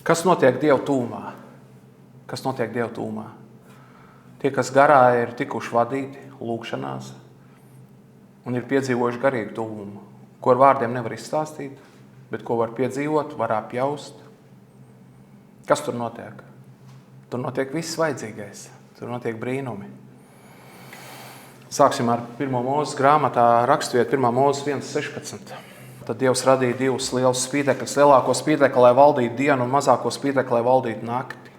Kas notiek Dieva tūmā? Kas notiek Dieva tūmā? Tie, kas garā ir tikuši vadīti lūkšanās un ir piedzīvojuši garīgu tūmu, ko ar vārdiem nevar izstāstīt, bet ko var piedzīvot, var apjaust. Kas tur notiek? Tur notiek viss vajadzīgais. Tur notiek brīnumi. Sāksim ar 1. Mūzes grāmatā raksturvietu 1. Mūzes 1.16. Tad Dievs radīja divus lielus spīdekļus, lielāko spīdekli, lai valdītu dienu, un mazāko spīdekli, lai valdītu nakti.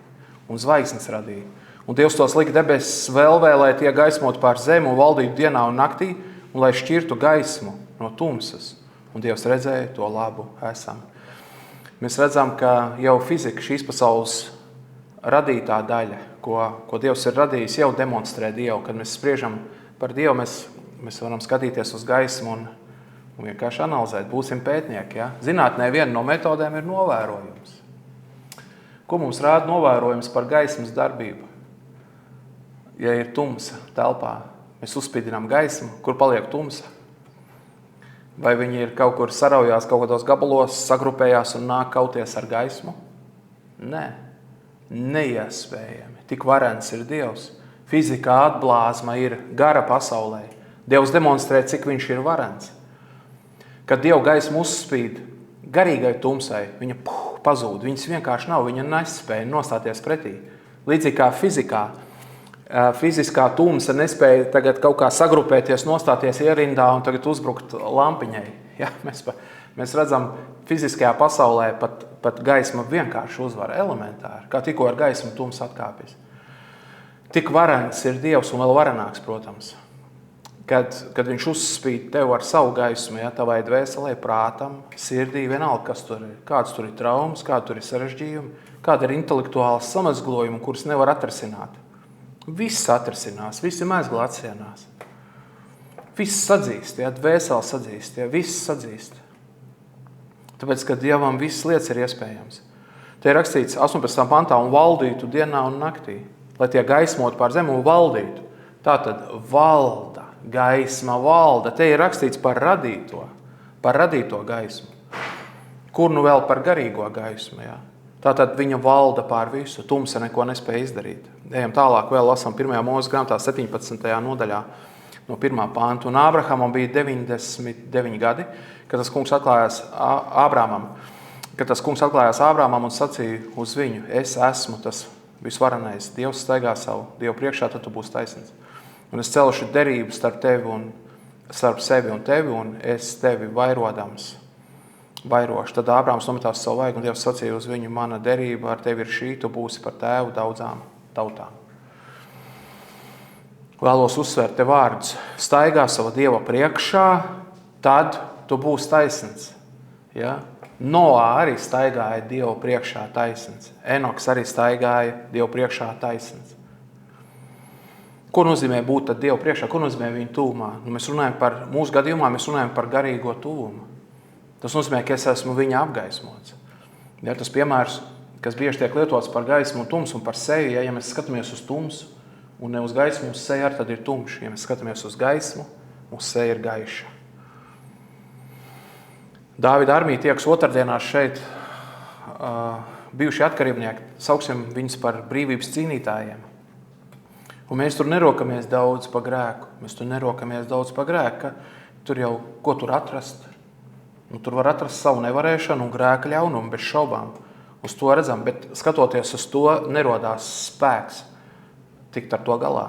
Un zvaigznes radīja. Un Dievs tos lika debesis vēlvē, lai tie gaismotu pār zemi un valdītu dienā un naktī, un lai šķirtu gaismu no tumsas. Un Dievs redzēja to labu esam. Mēs redzam, ka jau fizika, šīs pasaules radītā daļa, ko Dievs ir radījis, jau demonstrē Dievu. Kad mēs spriežam par Dievu, mēs varam skatīties uz gaismu un vienkārši analizēt. Būsim pētnieki. Ja? Zinātnē viena no metodēm ir novērojums. Ko mums rāda novērojums par gaismas darbību? Ja ir tumsa telpā, mēs uzspīdinām gaismu, kur paliek tumsa? Vai viņi ir kaut kur saraujās, kaut kādos gabalos, sagrupējās un nāk kauties ar gaismu? Nē, neiespējami. Tik varens ir Dievs. Fizikā atblāzma ir gara pasaulē. Dievs demonstrē, cik viņš ir varens. Kad Dieva gaisma uzspīd garīgai tumsai, viņa pazūd. Viņas vienkārši nav, viņa nespēja nostāties pretī. Līdzīgi kā fizikā. Fiziskā tumsa nespēja tagad kaut kā sagrupēties, nostāties ierindā un tagad uzbrukt lampiņai. Ja? Mēs redzam, fiziskajā pasaulē pat gaisma vienkārši uzvar elementāri, kā tikko ar gaismu tumsa atkāpjas. Tik varens ir Dievs un vēl varenāks, protams. Kad viņš uzspīd tev ar savu gaismu, ja, tavai dvēselē, prātam, sirdī, vienalga, kas tur ir. Kāds tur ir traumas, kāda tur ir sarežģījumi, kāda ir intelektuāls samazglojumi, kurus nevar atrasināt. Viss atrasinās, visi mezgli atsienās. Viss sadzīst, ja, dvēseli sadzīst, ja, viss sadzīst. Tāpēc, ka Dievam visas lietas ir iespējams. Te ir rakstīts 18. pantā un valdītu dienā un naktī, lai tie gaismot pār zemi un valdītu. Tātad valda, gaisma valda. Te ir rakstīts par radīto gaismu. Kur nu vēl par garīgo gaismu, ja? Tātad viņa valda pār visu, tumsa neko nespēja izdarīt. Ejam tālāk, vēl lasām 1. Mūzes grāmatā 17. nodaļā no 1. panta. Un Ābrahamam bija 99 gadi, kad tas kungs atklājās Ābrāmam un sacīja uz viņu, es esmu tas visvarenais. Dievs staigā savu Dievu priekšā, tad tu būsi taisnīgs. Un es celšu derību starp sevi un tevi, un es tevi vairošu. Tad Ābrāms nometās savu vaigu, un Dievs sacīja uz viņu, mana derība ar tevi ir šī, tu būsi par tēvu daudzām tautām. Vēlos uzsvērt te vārdus. Staigā sava Dieva priekšā, tad tu būsi taisns. Ja? Noā arī staigāja Dieva priekšā taisns. Enoks arī staigāja Dieva priekšā taisns. Ko nozīmē būt tad Dieva priekšā? Ko nozīmē viņa tūmā? Mūsu gadījumā mēs runājam par garīgo tūmu. Tas nozīmē, ka es esmu viņa apgaismots. Ja, tas piemērs, kas bieži tiek lietots par gaismu un tumsu un par seju, ja mēs skatāmies uz tumsu un ne uz gaismu, mūsu seja tad ir tumša. Ja mēs skatāmies uz gaismu, mūsu seja ir gaiša. Dāvida armija tiekas otrdienās šeit, bijušie atkarībnieki, sauksim viņus par brīvības cīnītājiem. Un mēs tur nerokamies daudz pa grēku. Ka tur jau, ko tur atrast? Tur var atrast savu nevarēšanu un grēka ļaunumu bez šaubām. Uz to redzam, bet skatoties uz to, nerodās spēks tikt ar to galā.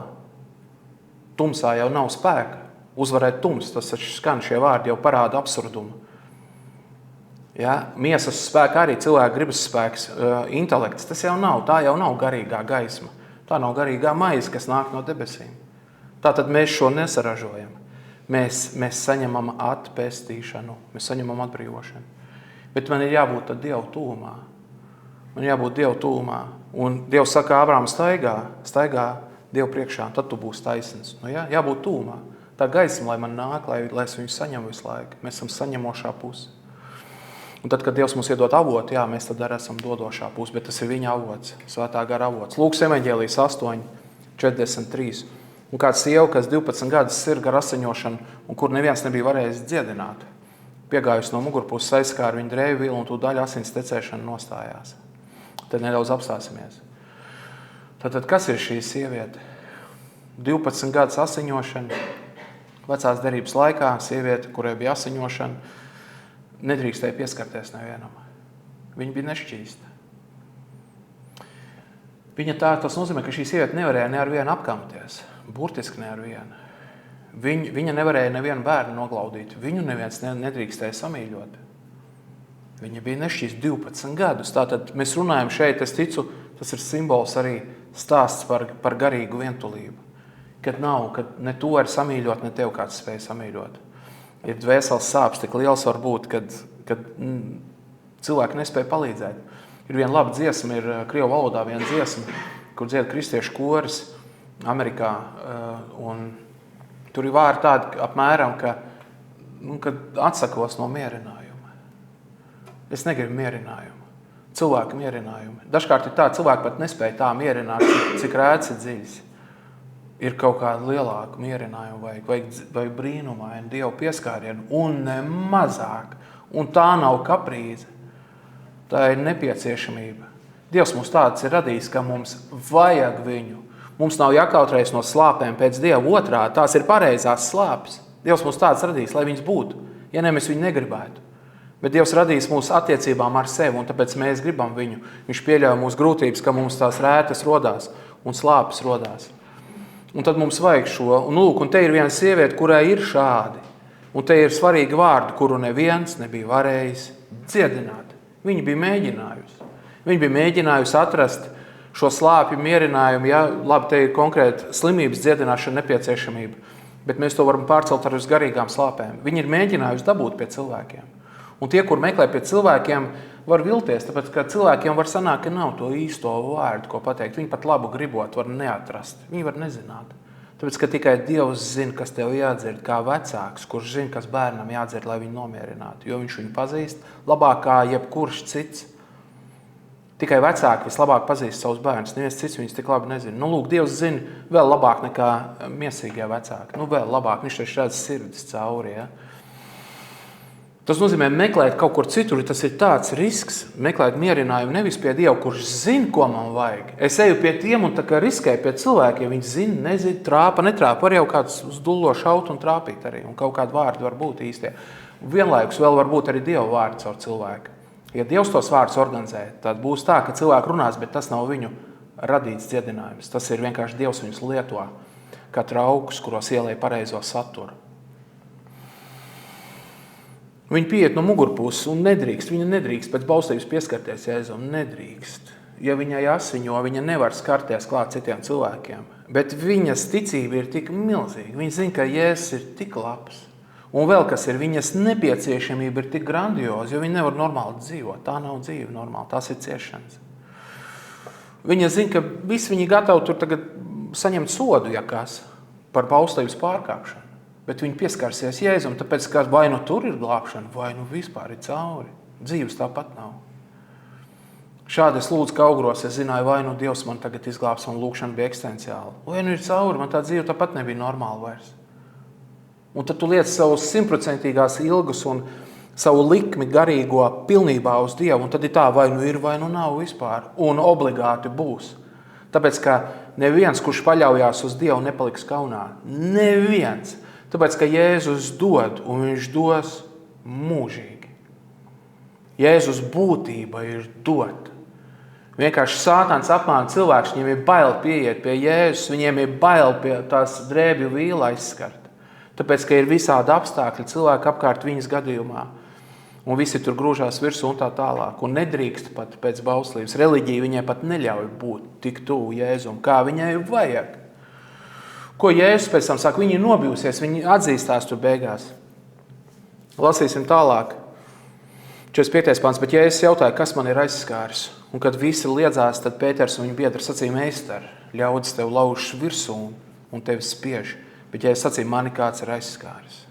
Tumsā jau nav spēka. Uzvarēt tums, tas skan šie vārdi, jau parāda absurdumu. Ja? Miesas spēka arī cilvēka gribas spēks, intelekts, tā jau nav garīgā gaisma. Tā nav garīgā maize, kas nāk no debesīm. Tātad mēs šo nesaražojam. Mēs saņemam atpestīšanu, mēs saņemam atbrīvošanu. Bet man ir jābūt tad Dieva tūmā. Un Dievs saka, Ābrām staigā Dievu priekšā, tad tu būsi taisns. Jābūt tūmā. Tā gaisma, lai man nāk, lai es viņu saņemu visu laiku. Mēs esam saņemošā puse. Un tad, kad Dievs mums iedod avotu, mēs tad arī esam dodošā puse, bet tas ir viņa avots, svētā gara avots. Lūks evaņģēlijas 8:43. Un kāds sieva, kas 12 gadus sirga ar asiņošanu, un kur neviens nebija varējis dziedināt, piegājusi no mugurpuses aizskāra viņa drēju vilu, un tūdaļ asins tecēšana nostājās. Tad nedaudz apstāsimies. Tātad, kas ir šī sieviete? 12 gadus asiņošana, vecās derības laikā sieviete, kurai bija asiņošana, nedrīkstēja pieskarties nevienam. Viņa bija nešķīsta. Tas nozīmē, ka šī sieviete nevarēja ne ar vienu apkamties. Burtiski ne ar vienu. Viņa nevarēja nevienu bērnu noglaudīt. Viņu neviens nedrīkstēja samīļot. Viņa bija nešķīsta 12 gadus. Tātad mēs runājam šeit, es ticu, tas ir simbols arī stāsts par garīgu vientulību. Kad ne tu vari samīļot, ne tev kāds spēj samīļot. Ir dvēseles sāpes tik liels var būt, kad cilvēki nespēja palīdzēt. Ir viena laba dziesma, ir krievu valodā viena dziesma, kur dzied kristiešu koris Amerikā. Un tur ir vārdi tādi apmēram, kad atsakos no mierinājuma. Es negribu mierinājumu. Cilvēku mierinājumu. Dažkārt ir tā, cilvēki pat nespēja tā mierināt, cik rēts ir dziļs. Ir kaut kāda lielāka mierinājumu vai brīnumaina Dievu pieskārienu, un ne mazāk. Un tā nav kaprīze. Tā ir nepieciešamība. Dievs mums tāds ir radījis, ka mums vajag viņu. Mums nav jākautreiz no slāpēm pēc Dieva otrā. Tās ir pareizās slāpes. Dievs mums tāds radījis, lai viņas būtu. Ja ne, mēs viņu negribētu. Bet Dievs radījis mūsu attiecībām ar sevi, un tāpēc mēs gribam viņu. Viņš pieļauj mūsu grūtības, ka mums tās rētas rodās un slāpes rodās. Un tad mums vajag šo. Un te ir viena sieviete, kurai ir šādi. Un te ir svarīgi vārdi, kuru neviens nebija varējis dziedināt. Viņa bija mēģinājusi. Viņa bija mēģinājusi atrast šo slāpju mierinājumu. Ja? Labi, te ir konkrēti slimības dziedināšana nepieciešamība, bet mēs to varam pārcelt arī uz garīgām slāpēm. Viņa ir mēģinājusi dabūt pie cilvēkiem. Un tie, kur meklē pie cilvēkiem, var vilties, tāpēc, ka cilvēkiem var sanākt, ka nav to īsto vārdu, ko pateikt. Viņi pat labu gribot var neatrast. Viņi var nezināt. Tāpēc, ka tikai Dievs zina, kas tev jādzird, kā vecāks, kurš zina, kas bērnam jādzird, lai viņu nomierinātu, jo viņš viņu pazīst labāk kā jebkurš cits. Tikai vecāki vislabāk pazīst savus bērnus, neviens cits viņus tik labi nezina. Lūk, Dievs zina vēl labāk nekā miesīgie vecāki. Vēl labāk, viņš taču redz sirdis cauri, ja? Tas nozīmē meklēt kaut kur citur, tas ir tāds risks, meklēt mierinājumu nevis pie Dieva, kurš zina, ko man vajag. Es eju pie tiem un tā kā riskēju pie cilvēkiem, viņi zina, nezina, trāpa, netrāpa, var jau kāds uz dullo šaut un trāpīt arī, un kaut kādi vārdi var būt īstie. Vienlaikus vēl var būt arī Dieva vārdi caur cilvēku. Ja Dievs tos vārdus organizē, tad būs tā, ka cilvēki runās, bet tas nav viņu radīts dziedinājums. Tas ir vienkārši Dievs viņus lieto kā traukus, kuros ielēja pareizo saturu. Viņa pieiet no mugurpuses un viņa nedrīkst pēc baustības pieskarties Jēzum, nedrīkst. Ja viņai asiņo, viņa nevar skarties klāt citiem cilvēkiem, bet viņas ticība ir tik milzīga. Viņa zina, ka Jēzus ir tik labs. Un vēl kas ir, viņas nepieciešamība ir tik grandioza, jo viņa nevar normāli dzīvot. Tā nav dzīve normāli, tās ir ciešanas. Viņa zina, ka visi viņi gatavi tur tagad saņemt sodu, ja kas, par baustības pārkāpšanu. Bet viņi pieskarsies Jēzum, tāpēc, ka vai nu tur ir glābšana, vai nu vispār ir cauri. Dzīves tāpat nav. Šādi es lūdzu, ka augros, es zināju, vai nu Dievs man tagad izglābs, un lūkšana bija eksistenciāla. Vai nu ir cauri, man tā dzīve tāpat nebija normāla vairs. Un tad tu liec savus 100% ilgus un savu likmi garīgo pilnībā uz Dievu, un tad ir tā, vai nu ir, vai nu nav vispār, un obligāti būs. Tāpēc, ka neviens, kurš paļaujās uz Dievu, nepaliks kaunā. Neviens. Tāpēc, ka Jēzus dod, un viņš dos mūžīgi. Jēzus būtība ir dot. Vienkārši Sātans apmāna cilvēks, viņiem ir bail pieiet pie Jēzus, viņiem ir bail pie tās drēbju vīla aizskart. Tāpēc, ka ir visādi apstākļi cilvēki apkārt viņas gadījumā. Un visi tur grūžās virsū un tā tālāk. Un nedrīkst pat pēc bauslības. Reliģija viņai pat neļauj būt tik tuvu Jēzum, kā viņai vajag. Ko Jēzus pēc tam saka? Viņi ir nobijusies, viņi atzīstās tur beigās. Lasīsim tālāk. 45. pants, bet Jēzus jautāja, kas man ir aizskāris. Un kad visi liedzās, tad Pēters un viņa biedri sacīja, meistari, ļaudis tev lauž virsū un tevi spiež. Bet Jēzus sacīja, mani kāds ir aizskāris.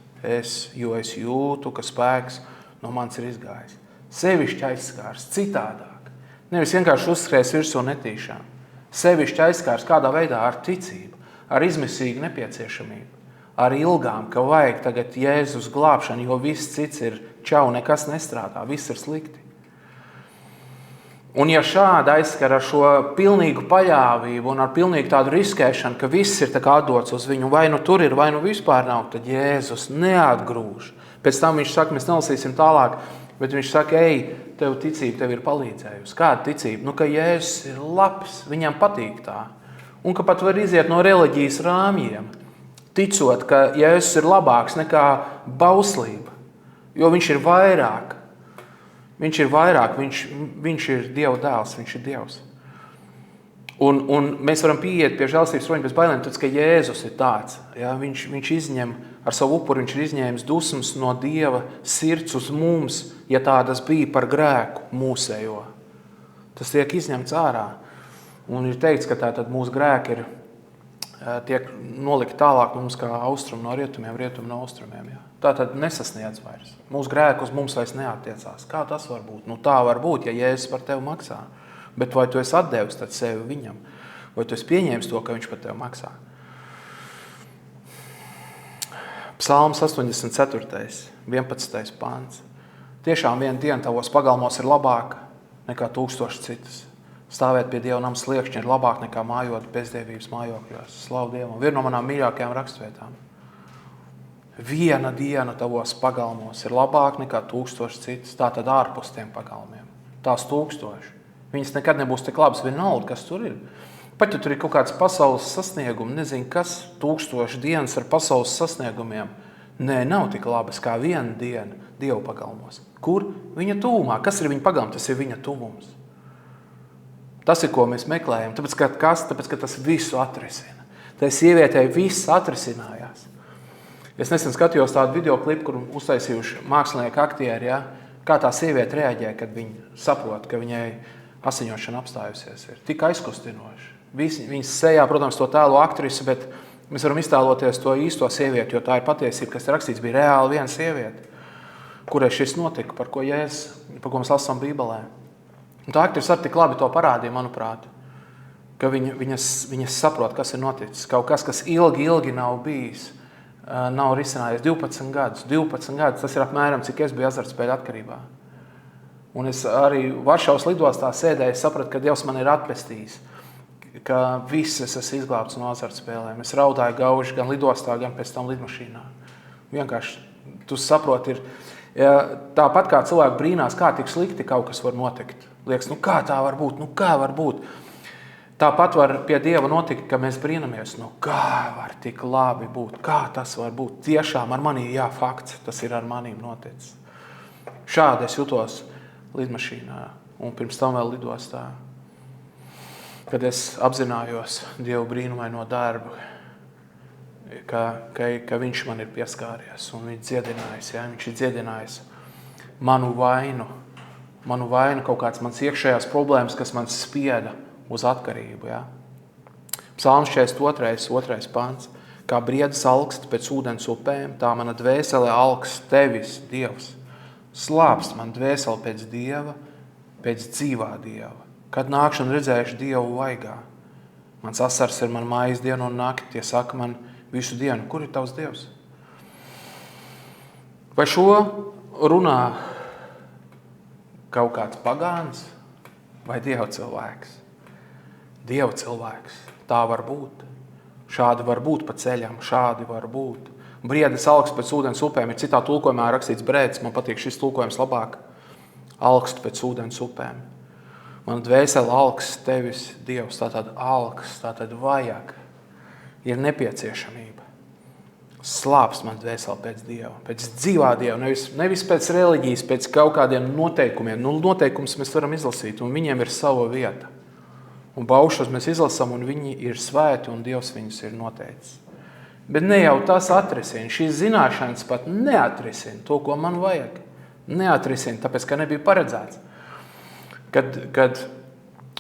Jo es jūtu, ka spēks no manis ir izgājis. Sevišķi aizskārs, citādāk. Nevis vienkārši uzskrēs virsū netīšām. Sevišķi aizskārs kādā veidā ar ticību, ar izmisīgu nepieciešamību, ar ilgām, ka vajag tagad Jēzus glābšanu, jo viss cits ir čau, nekas nestrādā, viss ir slikti. Un ja šādi aizskar ar šo pilnīgu paļāvību un ar pilnīgu tādu riskēšanu, ka viss ir tā kā atdots uz viņu, vai nu tur ir, vai nu vispār nav, tad Jēzus neatgrūž. Pēc tam viņš saka, mēs nelasīsim tālāk, bet viņš saka, ej, tev ticība tev ir palīdzējusi. Kāda ticība? Nu, ka Jēzus ir labs, viņam patīk tā. Un ka pat var iziet no reliģijas rāmjiem, ticot, ka Jēzus ir labāks nekā bauslība, jo viņš ir vairāk. Viņš ir vairāk, viņš ir Dieva dēls, viņš ir Dievs. Un mēs varam pieiet pie žēlstības roņa bez bailēm, tad, ka Jēzus ir tāds. Ja? Viņš izņem ar savu upuru, viņš ir izņēmis dusmas no Dieva sirds uz mums, ja tādas bija par grēku mūsējo. Tas tiek izņemts ārā. Un ir teikts, ka tātad mūsu grēki tiek nolikt tālāk mums kā austrumu no rietumiem, rietumu no austrumiem. Ja? Tātad nesasniedz vairs. Mūsu grēki uz mums vairs neattiecās. Kā tas var būt? Nu tā var būt, ja Jēzus par tevi maksā. Bet vai tu esi atdevis tad sevi viņam? Vai tu esi pieņēmis to, ka viņš par tevi maksā? Psalms 84. 11. pāns. Tiešām viena diena tavos pagalmos ir labāka nekā 1000 citas. Stāvēt pie Dieva nama sliekšņa ir labāk nekā mājot bezdievības mājokļos. Slavu Dievam. Viena no manām mīļākajām rakstvietām. Viena diena tavos pagalmos ir labāk nekā 1000 citas. Tā tad ārpus tiem pagalmiem. Tās 1000. Viņas nekad nebūs tik labas, vienalga, kas tur ir. Pat ja tur ir kaut kāds pasaules sasniegumi, nezinu, kas 1000 dienas ar pasaules sasniegumiem. Nē, nav tik labas kā viena diena Dieva pagalmos. Kur? Viņa tuvumā. Kas ir viņa pagalma? Tas ir viņa tuvums. Tas ir, ko mēs meklējam. Tāpēc, ka tas visu atrisina. Tai sievietei viss atrisinājās. Es nesen skatījos tādu videoklipu, kur uztaisījuši mākslinieki aktieri, ja? Kā tā sieviete reaģē, kad viņa saprot, ka viņai asiņošana apstājusies. Ir tik aizkustinoši. Viņas sejā, protams, to tēlo aktrisi, bet mēs varam iztēloties to īsto sievieti, jo tā ir patiesība, kas ir rakstīts, bija reāli viena sieviete, kurai šis notika, par ko mēs lasām Bībelē. Un tā aktris arī tik labi to parādīja, manuprāt, ka viņas saprot, kas ir noticis. Kaut kas ilgi nav bijis, nav risinājies 12 gadus. 12 gadus, tas ir apmēram, cik es biju azartspēļu atkarībā. Un es arī Varšavas lidostā sēdēju, sapratu, ka Dievs man ir atpestījis, ka viss es esmu izglābts no azartspēlēm. Es raudāju gauži gan lidostā, gan pēc tam lidmašīnā. Vienkārši, tu saproti, tāpat kā cilvēki brīnās, kā tik slikti kaut kas var notikt. Liekas, kā tā var būt? Tāpat var pie Dieva notikt, ka mēs brīnamies, kā var tik labi būt, kā tas var būt. Tiešām ar manī, jā, fakts, tas ir ar manīm noticis. Šādi es jutos lidmašīnā un pirms tam vēl lidostā, kad es apzinājos Dievu brīnumaino darbu, ka viņš man ir pieskāries un viņš ir dziedinājis manu vainu, kaut kāds mans iekšējās problēmas, kas man spieda uz atkarību. Ja? Psalms 42. 2. pāns. Kā briedis alkst pēc ūdens upēm, tā mana dvēsele alkst tevis, Dievs. Slāpst man dvēsele pēc Dieva, pēc dzīvā Dieva. Kad nākšu un redzēšu Dievu vaigā. Mans asars ir man mājas dienu un nakti, tie saka man visu dienu. Kur ir tavs Dievs? Vai šo runā kaut kāds pagāns vai Dieva cilvēks? Dieva cilvēks. Tā var būt. Šādi var būt pa ceļam, šādi var būt. Briedis alkst pēc ūdens upēm. Ir citā tulkojumā rakstīts brēdis. Man patīk šis tulkojums labāk. Alkst pēc ūdens upēm. Man dvēsele alkst tevis, Dievs. Tātad alkst, tātad vajag. Ir nepieciešamība. Slāpst man dvēseli pēc Dieva, pēc dzīvā Dieva, nevis pēc reliģijas, pēc kaut kādiem noteikumiem. Noteikumus mēs varam izlasīt, un viņiem ir sava vieta. Un baušos mēs izlasām, un viņi ir svēti, un Dievs viņus ir noteicis. Bet ne jau tas atrisina, šīs zināšanas pat neatrisina to, ko man vajag. Neatrisina, tāpēc, ka nebija paredzēts. Kad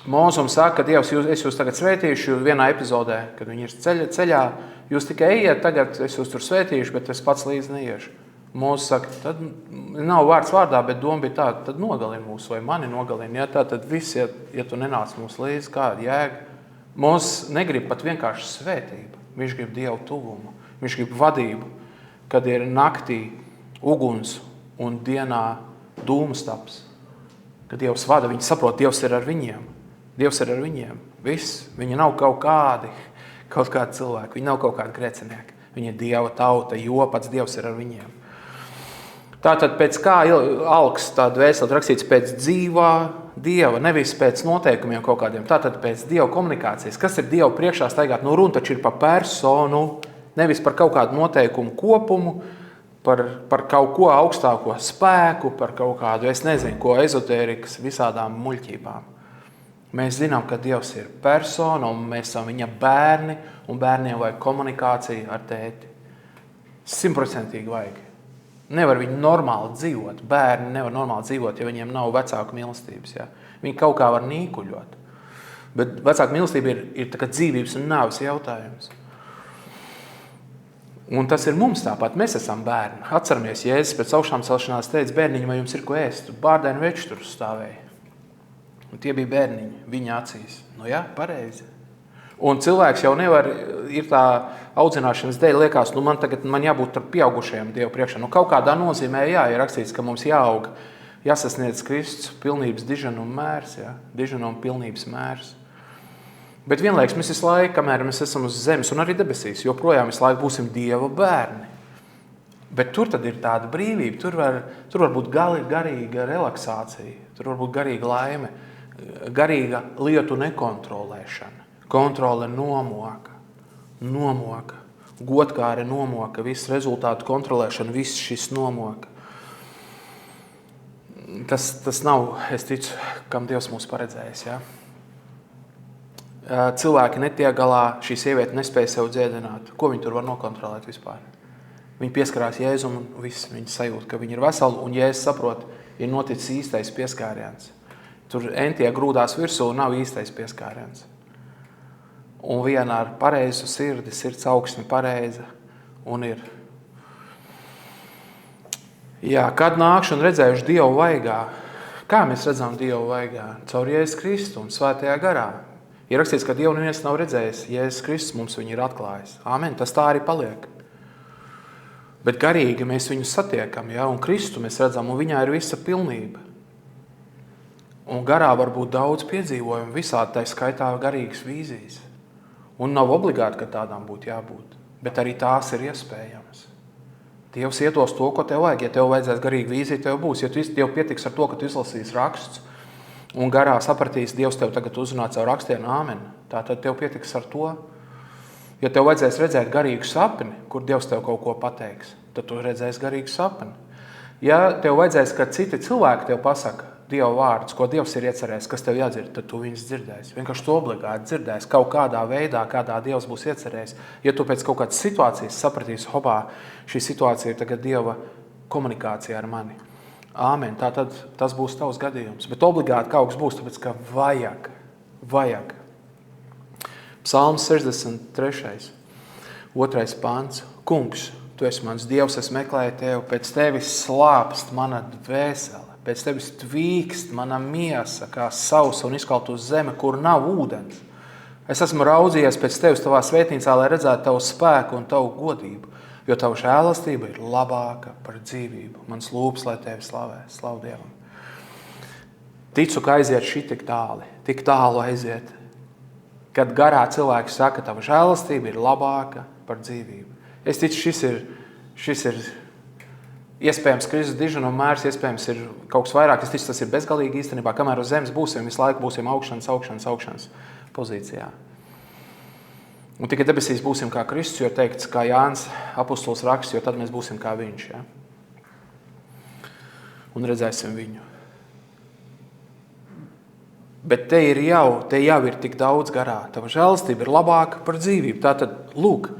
Mūzums saka, ka Dievs, es jūs tagad svētīšu vienā epizodē, kad viņi ir ceļā, jūs tikai ejiet tagad, es jūs tur svētīšu, bet es pats līdz neiešu. Mūzums saka, tad nav vārds vārdā, bet doma bija tāda, tad nogalina mūs vai mani nogalina. Ja, tā tad viss, ja tu nenāc mūs līdz, kāda jēga. Mūzums negrib pat vienkārši svētību, viņš grib Dievu tuvumu, viņš grib vadību, kad ir naktī uguns un dienā dūmastaps. ka Dievs vada, viņi saprot, Dievs ir ar viņiem. Dievs ir ar viņiem. Viss. Viņi nav kaut kādi cilvēki. Viņi nav kaut kādi grēcinieki. Viņi ir Dieva tauta, jo pats Dievs ir ar viņiem. Tātad pēc kā alks tāda vēstule rakstīts pēc dzīvā Dieva, nevis pēc noteikumiem kaut kādiem. Tātad pēc Dieva komunikācijas. Kas ir Dieva priekšā staigāt? Runa taču ir par personu, nevis par kaut kādu noteikumu kopumu, par kaut ko augstāko spēku, par kaut kādu, es nezinu, ko ezotērikas visādām muļķībām. Mēs zinām, ka Dievs ir persona, un mēs esam viņa bērni, un bērniem vajag komunikāciju ar tēti. 100% vajag. Nevar viņi normāli dzīvot. Bērni nevar normāli dzīvot, ja viņiem nav vecāku mīlestības. Ja? Viņi kaut kā var nīkuļot. Bet vecāku mīlestība ir tā kā dzīvības un nāves jautājums. Un tas ir mums tāpat. Mēs esam bērni. Atceramies, Jēzus pēc augšām celšanās teica, bērniņi, vai jums ir ko ēst? Bārdēni veči tur stāvēja. Un tie bija bērniņi viņa acīs. Jā, pareizi. Un cilvēks jau nevar, ir tā audzināšanas dēļ, liekas, man jābūt ar pieaugušajiem Dievu priekšā. Kaut kādā nozīmē, ir rakstīts, ka mums jāaug, jāsasniedz Kristus pilnības diženuma mērs, diženuma pilnības mērs. Bet vienlaiks mēs visu laiku, kamēr mēs esam uz zemes un arī debesīs, joprojām visu laiku būsim Dieva bērni. Bet tur tad ir tāda brīvība, tur var būt garīga relaksācija, tur var būt garīga laime, garīga lietu nekontrolēšana. Kontrole nomoka, godkāre nomoka, viss rezultātu kontrolēšana, viss šis nomoka. Tas nav, es ticu, kam Dievs mūs paredzējis. Ja? Cilvēki netiek galā, šī sieviete nespēja sev dziedināt. Ko viņi tur var nokontrolēt vispār? Viņi pieskarās Jēzum un viss, viņi sajūt, ka viņi ir veseli, un Jēzus saprot, ir noticis īstais pieskāriens. Tur entie grūdās virsū nav īstais pieskāriens. Un viena ar pareizu sirdi, sirds augsni pareiza un ir. Kad nākšu un redzējuši Dievu vaigā, kā mēs redzam Dievu vaigā? Caur Jēzus Kristu un Svētajā garā. Ir rakstīts, ka Dievu neviens nav redzējis, Jēzus Kristus mums viņu ir atklājis. Āmen, tas tā arī paliek. Bet garīgi mēs viņu satiekam, un Kristu mēs redzam, un viņā ir visa pilnība. Un garā var būt daudz piedzīvojumu, visādi tā skaitā garīgas vīzijas. Un nav obligāti, ka tādām būtu jābūt, bet arī tās ir iespējamas. Dievs iedos to, ko tev vajag. Ja tev vajadzēs garīga vīzija, tev būs. Ja tev pietiks ar to, ka tu izlasīsi rakstus un garā sapratīs, Dievs tev tagad uzrunā caur rakstiem, āmen. Tātad tev pietiks ar to. Ja tev vajadzēs redzēt garīgu sapni, kur Dievs tev kaut ko pateiks, tad tu redzēsi garīgu sapni. Ja tev vajadzēs, ka citi cilvēki tev pasaka Dieva vārdus, ko Dievs ir iecerējis, kas tev jādzird, tad tu viņus dzirdēsi. Vienkārši to obligāti dzirdēsi kaut kādā veidā, kādā Dievs būs iecerējis. Ja tu pēc kaut kādas situācijas sapratīsi, šī situācija ir tagad Dieva komunikācija ar mani. Āmen, tātad tas būs tavs gadījums. Bet obligāti kaut kas būs, tāpēc ka vajag. Psalms 63. 2. pants. Kungs, tu esi mans Dievs, es meklēju tevi, pēc tevis slāpst mana dvēsele. Pēc tevis tvīkst mana miesa, kā sausa un izkalt uz zeme, kur nav ūdens. Es esmu raudzījies pēc tevis tavā svētnīcā, lai redzētu tavu spēku un tavu godību, jo tavu žēlastība ir labāka par dzīvību. Mans lūpas, lai tevi slavē, slavu Dievam. Ticu, ka aiziet šī tik tālu aiziet, kad garā cilvēki saka, tava žēlastība ir labāka par dzīvību. Es ticu, šis ir iespējams Kristus diženuma mērs, iespējams ir kaut kas vairāk. Es ticu, tas ir bezgalīgi īstenībā. Kamēr uz zemes būsim, visu laiku būsim augšanas pozīcijā. Un tikai debesīs būsim kā Kristus, jo teikts, kā Jānis apostols raksts, jo tad mēs būsim kā viņš. Ja? Un redzēsim viņu. Bet te jau ir tik daudz garā. Tava žēlastība ir labāka par dzīvību. Tātad, lūk,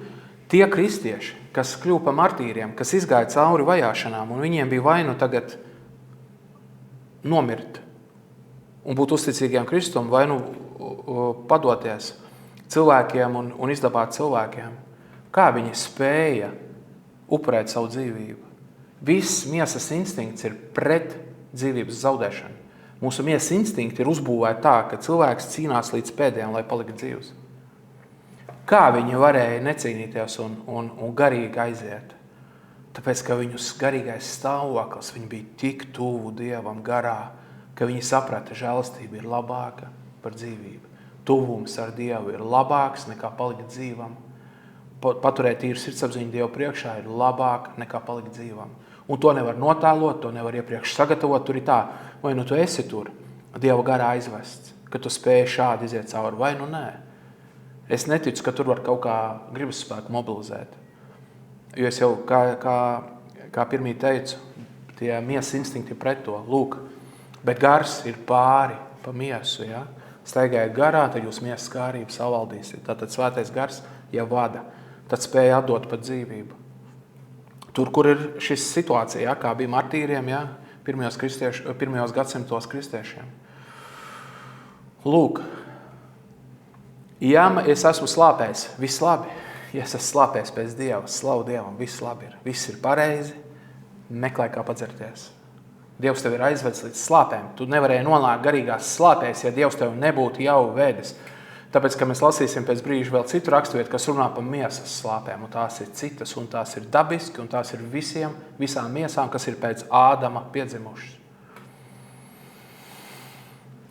tie kristieši, kas kļuva par martīriem, kas izgāja cauri vajāšanām, un viņiem bija vainu tagad nomirt un būt uzticīgiem Kristum, vainu padoties cilvēkiem un izdabāt cilvēkiem. Kā viņi spēja upurēt savu dzīvību? Viss miesas instinkts ir pret dzīvības zaudēšanu. Mūsu miesas instinkti ir uzbūvēti tā, ka cilvēks cīnās līdz pēdējiem, lai paliktu dzīvs. Kā viņi varēja necīnīties un garīgi aiziet? Tāpēc, ka viņu garīgais stāvoklis, viņi bija tik tuvu Dievam garā, ka viņi saprata, žēlastība ir labāka par dzīvību. Tuvums ar Dievu ir labāks nekā palikt dzīvam. Paturēt tīru sirdsapziņu Dievu priekšā ir labāk nekā palikt dzīvam. Un to nevar notēlot, to nevar iepriekš sagatavot. Tur ir tā, vai nu tu esi tur, Dieva garā aizvests, ka tu spēji šādi iziet cauri, vai nu nē. Es neticu, ka tur var kaut kā gribas spēku mobilizēt. Jo es jau, kā pirmī teicu, tie miesas instinkti pret to. Lūk, bet gars ir pāri pa miesu, ja? Staigājot garā, tad jūs miesas kārību savaldīsiet. Tātad svētais gars, ja vada, tad spēja atdot pat dzīvību. Tur, kur ir šis situācija, ja, kā bija martīriem, ja, pirmajos gadsimtos kristiešiem. Lūk, ja es esmu slāpējis, viss labi. Ja es esmu slāpējis pēc Dieva, slavu Dievam, viss labi ir. Viss ir pareizi, meklē kā padzerties. Dievs tev ir aizvedis līdz slāpēm. Tu nevarēji nonākt garīgās slāpēs, ja Dievs tev nebūtu jau vedis. Tāpēc, ka mēs lasīsim pēc brīža vēl citu raksturvietu, kas runā par miesas slāpēm, un tās ir citas, un tās ir dabiski, un tās ir visām miesām, kas ir pēc Ādama piedzimušas.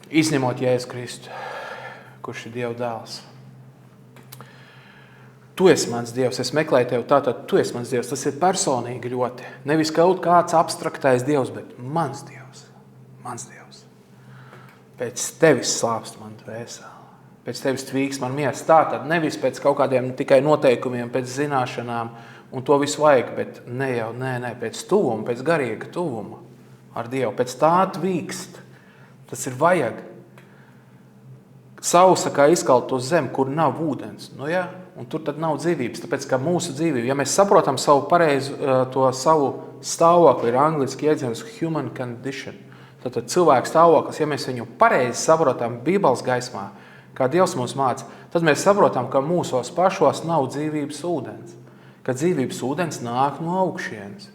Izņemot Jēzu Kristu, kurš ir Dieva dēls. Tu esi mans Dievs, es meklēju tevi, tātad tu esi mans Dievs. Tas ir personīgi ļoti. Nevis kaut kāds abstraktais Dievs, bet mans Dievs. Mans Dievs. Pēc tevis slāpst man dvēseli. Pēc tevis tvīks man miesa. Tātad nevis pēc kaut kādiem tikai noteikumiem, pēc zināšanām, un to visu vajag, bet ne, pēc tuvuma, pēc garīga tuvuma ar Dievu. Pēc tā tvīkst. Tas ir vajag. Sausa kā izkalt uz zemi, kur nav ūdens. Nu jā, un tur tad nav dzīvības. Tāpēc, ka mūsu dzīvība, ja mēs saprotam savu pareizu, to savu stāvokli, ir angliski jēdziens human condition. Tātad cilvēku stāvoklis, ja mēs viņu pareizi saprotam Bībeles gaismā, kā Dievs mums māca, tad mēs saprotam, ka mūsos pašos nav dzīvības ūdens. Ka dzīvības ūdens nāk no augšienes.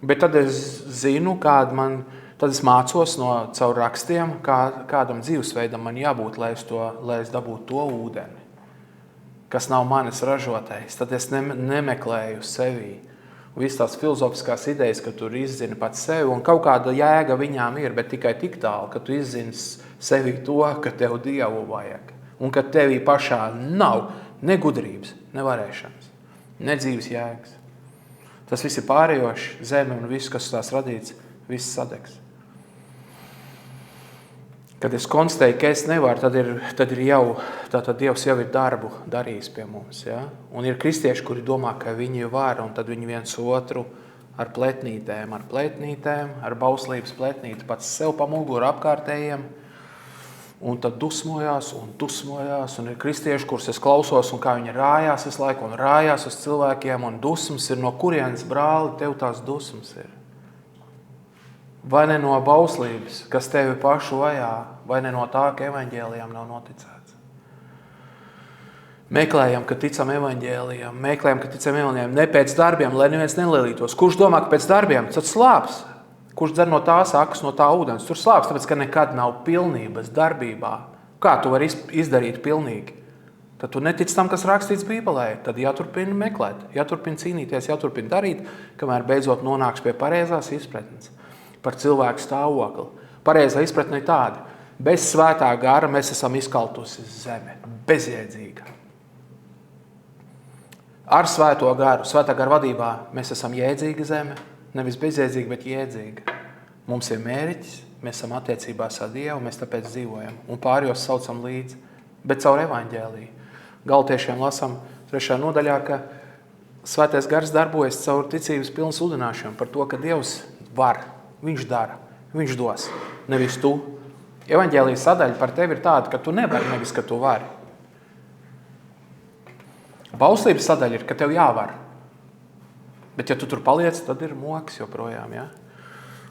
Bet tad es zinu, tad es mācos caur rakstiem, kādam dzīvesveidam man jābūt, lai es dabūtu to ūdeni, kas nav manis ražotais. Tad es nemeklēju sevī. Viss tās filozofiskās idejas, ka tur izzini pats sevi, un kaut kāda jēga viņām ir, bet tikai tik tālu, ka tu izzini sevi to, ka tev Dievu vajag. Un ka tevī pašā nav ne gudrības, ne varēšanas, ne dzīves jēgas. Tas viss ir pārējoši, zeme un viss, kas tās radīts, viss sadegs. Kad es konstatēju, ka es nevaru, tad Dievs jau ir darbu darījis pie mums. Ja? Un ir kristieši, kuri domā, ka viņi var, un tad viņi viens otru ar pletnītēm, ar bauslības pletnīti, pats sev pa muguru apkārtējiem, un tad dusmojās, un ir kristieši, kurus es klausos, un kā viņi rājās visu laiku, un rājās uz cilvēkiem, un dusmas ir, no kurienes, brāli, tev tās dusmas ir. Vai ne no bauslības, kas tevi pašu vajā, vai ne no tā, ka evaņģēlijam nav noticēts. Meklējam, ka ticam evaņģēlijam, ne pēc darbiem, lai neviens nelielītos. Kurš domā, ka pēc darbiem, tad slāps. Kurš dzer no tās akas, no tā ūdens, tur slāps, tāpēc, ka nekad nav pilnības darbībā. Kā tu vari izdarīt pilnīgi? Tad tu netic tam, kas rakstīts Bībelē. Tad jāturpina meklēt, jāturpina cīnīties, jāturpina darīt, kamēr beidzot nonāks pie pareizās izpratnes par cilvēku stāvokli. Pareizā izpratne ir tāda. Bez svētā gara mēs esam izkaltusi zeme. Bezjēdzīga. Ar svēto garu, svētā gara vadībā mēs esam jēdzīga zeme. Nevis bezjēdzīga, bet jēdzīga. Mums ir mērķis, mēs esam attiecībās ar Dievu, mēs tāpēc dzīvojam. Un pārējos saucam līdzi. Bet caur evaņģēliju. Galatiešiem lasam 3. nodaļā, ka svētais gars darbojas caur ticības pilnu sludināšanu par to, ka Dievs var. Viņš dara, viņš dos, nevis tu. Evaņģēlijas sadaļa par tevi ir tāda, ka tu nevari, nevis ka tu vari. Bauslības sadaļa ir, ka tev jāvar. Bet ja tu tur paliec, tad ir moks joprojām, ja?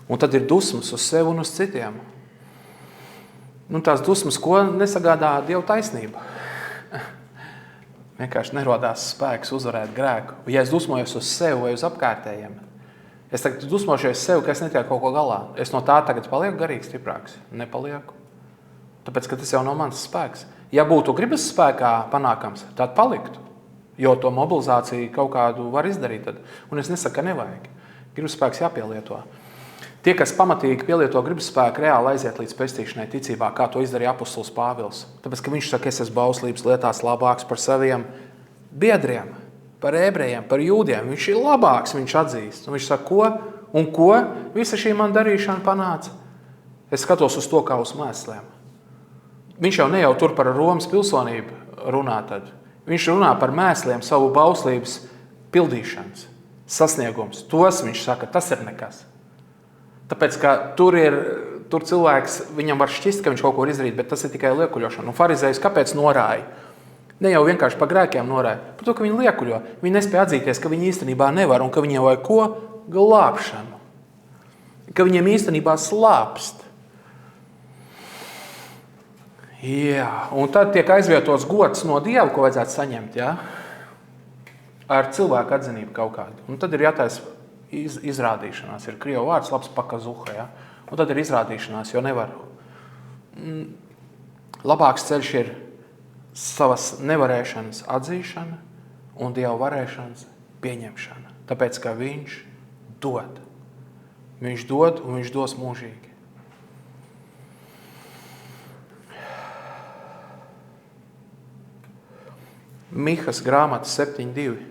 Un tad ir dusmas uz sevi un uz citiem. Nu, tās dusmas, ko nesagādā Dieva taisnība. Vienkārši nerodās spēks uzvarēt grēku. Ja es dusmojos uz sevi vai uz apkārtējiem, es tagad dusmošies sev, ka es netieku kaut ko galā. Es no tā tagad palieku garīgi stiprāks. Nepalieku. Tāpēc, ka tas jau nav mans spēks. Ja būtu gribas spēkā panākams, tad paliktu. Jo to mobilizāciju kaut kādu var izdarīt. Tad. Un es nesaku, ka nevajag. Gribas spēks jāpielieto. Tie, kas pamatīgi pielieto gribas spēku, reāli aiziet līdz pestīšanai ticībā, kā to izdarīja apostols Pāvils. Tāpēc, ka viņš saka, es esmu bauslības lietās labāks par saviem biedriem, par ebrejiem, par jūdiem. Viņš ir labāks, viņš atzīst. Un viņš saka, ko visa šī man darīšana panāca? Es skatos uz to kā uz mēsliem. Viņš jau ne jau tur par Romas pilsonību runā tad. Viņš runā par mēsliem, savu bauslības pildīšanas, sasniegums. Tos viņš saka, tas ir nekas. Tāpēc, ka tur cilvēks, viņam var šķist, ka viņš kaut ko izdarīt, bet tas ir tikai liekuļošana. Un farizējus kāpēc norāja? Ne jau vienkārši par grēkiem norāja, par to, ka viņi liekuļo. Viņi nespēja atzīties, ka viņi īstenībā nevar un ka viņiem vajag ko? Glābšanu. Ka viņiem īstenībā slāpst. Jā, un tad tiek aizvietots gods no Dieva, ko vajadzētu saņemt, jā? Ar cilvēku atzinību kaut kādu. Un tad ir jātaisa izrādīšanās. Ir krievu vārds labs pakazuha, jā? Un tad ir izrādīšanās, jo nevar. Labāks ceļš ir savas nevarēšanas atzīšana un Dieva varēšanas pieņemšana. Tāpēc, ka viņš dod. Viņš dod un viņš dos mūžīgi. Mihas grāmata 7.2.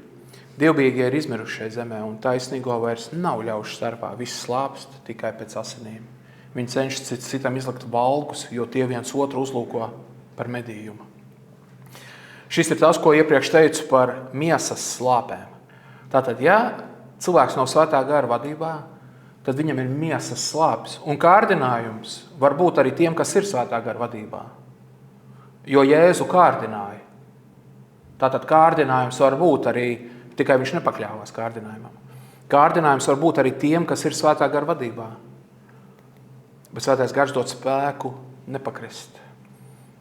Dievbijīgie ir izmiruši šai zemē, un taisnīgo vairs nav ļaušu starpā. Viss slāpst tikai pēc asinīm. Viņi cenšas citam izlikt valgus, jo tie viens otru uzlūko par medījumu. Šis ir tas, ko iepriekš teicu par miesas slāpēm. Tātad, ja cilvēks nav svētā gara vadībā, tad viņam ir miesas slāpes. Un kārdinājums var būt arī tiem, kas ir svētā gara vadībā. Jo Jēzu kārdināja. Tātad kārdinājums var būt arī, tikai viņš nepakļāvās kārdinājumam. Kārdinājums var būt arī tiem, kas ir svētā gara vadībā. Bet svētais gars dod spēku nepakrist.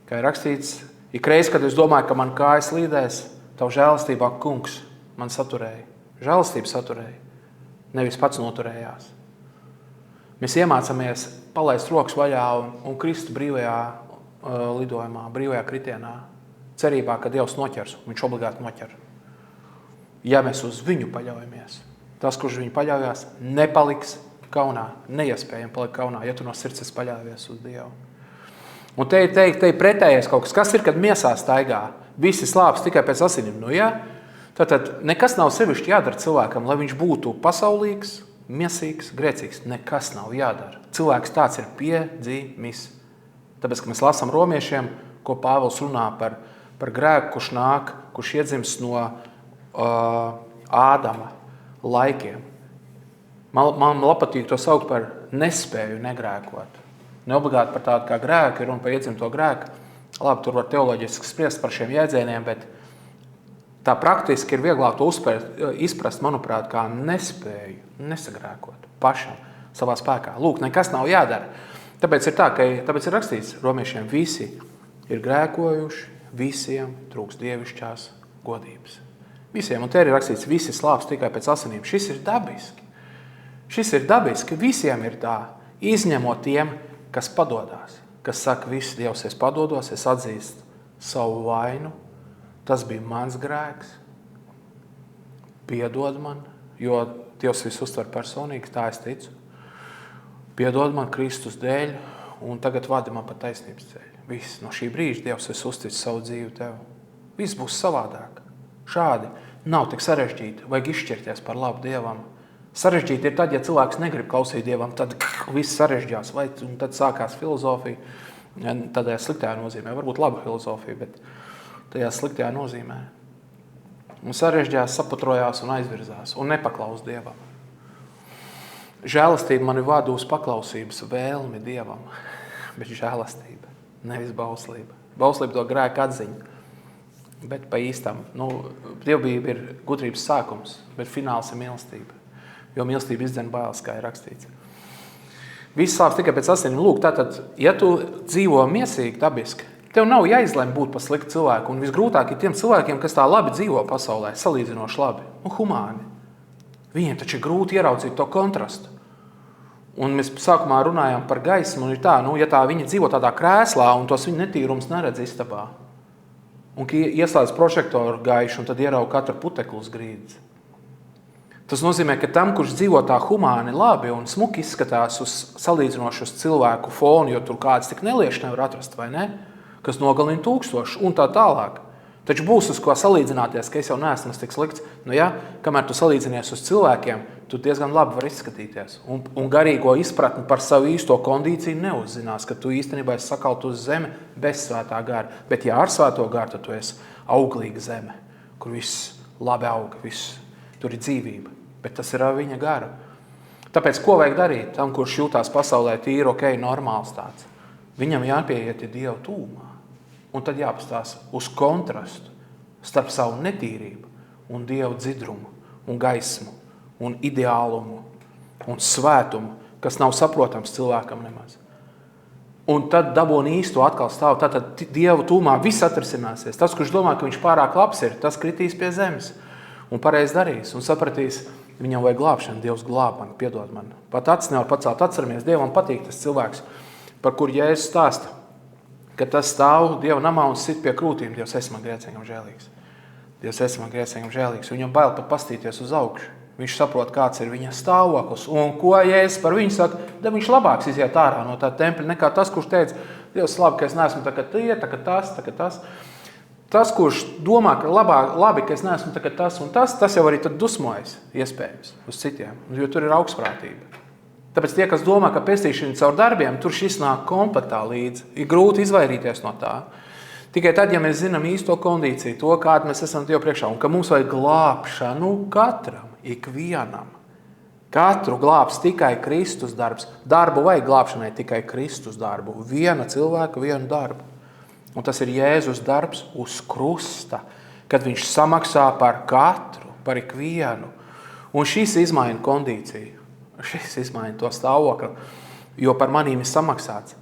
Kā ir rakstīts, ikreiz, kad es domāju, ka man kājas līdēs, tavu žēlastībā, kungs, man saturēja. Žēlastība saturēja, nevis pats noturējās. Mēs iemācāmies palaist rokas vaļā un krist brīvajā lidojumā, brīvajā kritienā. Cerībā, ka Dievs noķers, viņš obligāti noķer. Ja mēs uz viņu paļaujamies, tas, kurš viņu paļaujās, nepaliks kaunā, neiespējami palikt kaunā, ja tu no sirds esi paļāvies uz Dievu. Un te ir pretējais kaut kas. Kas ir, kad miesā staigā? Visi slāpes tikai pēc asinīm. Nu, ja? Tātad nekas nav sevišķi jādara cilvēkam, lai viņš būtu pasaulīgs, miesīgs, grēcīgs. Nekas nav jādara. Cilvēks tāds ir piedzimis. Tāpēc, ka mēs lasām romiešiem, ko Pāvils runā par grēku, kurš nāk, kurš iedzims no Ādama laikiem. Man patīk to saukt par nespēju negrēkot. Neobligāti par tādu kā grēku ir un par iedzimto grēku. Labi, tur var teoloģiski spriest par šiem jēdzieniem, bet tā praktiski ir vieglāk to izprast, manuprāt, kā nespēju nesagrēkot pašam savā spēkā. Lūk, nekas nav jādara. Tāpēc ir rakstīts romiešiem, visi ir grēkojuši, visiem trūks dievišķās godības. Visiem, un te ir rakstīts, visi slāps tikai pēc asinīm. Šis ir dabiski. Šis ir dabiski, visiem ir tā, izņemot tiem, kas padodās. Kas saka, viss Dievs, es padodos, es atzīstu savu vainu, tas bija mans grēks, piedod man, jo Dievs visu uztver personīgi, tā es ticu. Piedod man Kristus dēļ, un tagad vadi man pa taisnības ceļu. Viss, no šī brīža Dievs, es uzticu savu dzīvi tev. Viss būs savādāk. Šādi nav tik sarežģīti, vajag izšķirties par labu Dievam. Sarežģīti ir tad, ja cilvēks negrib klausīt Dievam, tad viss sarežģās, vai un tad sākās filozofija, tādā sliktajā nozīmē. Varbūt laba filozofija, bet tajā sliktajā nozīmē. Un sarežģās, saputrojās un aizvirzās un nepaklaus Dievam. Žēlastība mani vada uz paklausības vēlmi Dievam, bet žēlastība, nevis bauslība. Bauslība to grēku atziņu, bet pa īstam. Dievbijība ir gudrības sākums, bet fināls ir mīlestība, jo mīlestība izdzen bailes, kā ir rakstīts. Viss slāps tikai pēc asinīm. Lūk, tātad, ja tu dzīvo miesīgi, dabiski, tev nav jāizlem būt par sliktu cilvēku, un visgrūtāk ir tiem cilvēkiem, kas tā labi dzīvo pasaulē, salīdzinoši labi, humāni. Viņiem taču ir grūti ieraudzīt to kontrastu. Un mēs sākumā runājām par gaismu, un ir tā, ja tā viņi dzīvo tādā krēslā, un tos viņa netīrums neredz istabā, un ieslēdz prožektoru gaišu, un tad ierauga katru putekli uz grīdas, Tas nozīmē, ka tam, kurš dzīvo tā humāni labi un smuki izskatās salīdzinoši uz cilvēku fonu, jo tur kāds tik nelieši nevar atrast, vai ne? Kas nogalina 1000 un tā tālāk. Taču būs uz ko salīdzināties, ka es jau neesmu tik slikts. Nu jā, kamēr tu salīdzinies uz cilvēkiem, tu diezgan labi var izskatīties. Un garīgo izpratni par savu īsto kondīciju neuzzinās, ka tu īstenībā esi sakalt uz zemi bez svētā gara. Bet ja ar svēto garu, tad tu esi auglīga zeme, kur viss labi aug, tur ir dzīvība. Bet tas ir ar viņa garu. Tāpēc, ko vajag darīt tam, kurš jūtās pasaulē tīri, ok, normāls tāds? Viņam jāpieiet Dieva tūmā. Un tad jāpastās uz kontrastu starp savu netīrību un Dieva dzidrumu un gaismu un ideālumu un svētumu, kas nav saprotams cilvēkam nemaz. Un tad dabūni īsto atkal stāv. Tātad Dieva tūmā viss atrisināsies. Tas, kurš domā, ka viņš pārāk labs ir, tas kritīs pie zemes. Un pareizi darīs un sapratīs, viņam vajag glābšanu, Dievs glāb mani, piedod mani. Pat acis nevar pacelt, atceramies, Dievam patīk tas cilvēks, par kur Jēzus stāsta, ka tas stāv Dieva namā un sit pie krūtīm. Dievs, esi man grēcīgam žēlīgs. Dievs, esi man grēcīgam žēlīgs. Viņam bail pat pastīties uz augšu. Viņš saprot, kāds ir viņa stāvoklis. Un ko Jēzus par viņu saka, tad viņš labāks iziet ārā no tā tempļa nekā tas, kurš teica, Dievs, labi, ka es neesmu tā kā tie, tā kā tas. Tas, kurš domā, ka labi, ka es neesmu tā kā tas un tas jau arī tad dusmojas, iespējams, uz citiem, jo tur ir augstprātība. Tāpēc tie, kas domā, ka pestīšana caur darbiem, tur šis nāk komplektā līdzi. Ir grūti izvairīties no tā. Tikai tad, ja mēs zinām īsto kondīciju, to, kāda mēs esam Dievu priekšā, un ka mums vajag glābšanu katram, ikvienam. Katru glābs tikai Kristus darbs. Darbu vajag glābšanai tikai Kristus darbu. Viena cilvēka, vienu darbu. Un tas ir Jēzus darbs uz krusta, kad viņš samaksā par katru, par ikvienu. Un šis izmaina kondīciju, šis izmaina to stāvokli, jo par manīm ir samaksāts.